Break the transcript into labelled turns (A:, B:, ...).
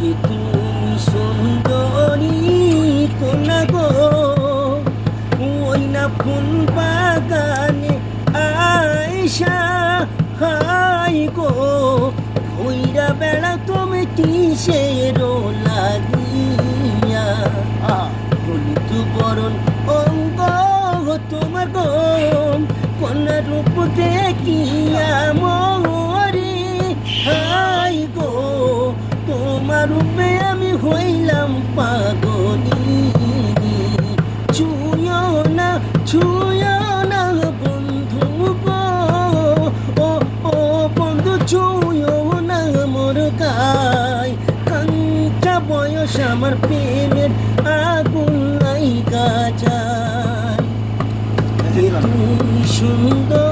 A: যে তুমি সুন্দরী কোনা গো, ওই না ফুল বাগানে আয়সা হাই গো, ভৈরা বেড়া তুমি কিসের লাগিয়া, হলুদ বরণ অঙ্গ তোমার গো, কন্যা রূপ দেখিয়া মরি হাই গো, তোমার রূপে আমি হইলাম পাগলি। ছুঁয়ো না বন্ধু গো, ও বন্ধু ছুঁয়ো না মোর গায়, কাঞ্চা বয়স আমার প্রেমের আগুন লাইগা যায়। তুমি সুন্দর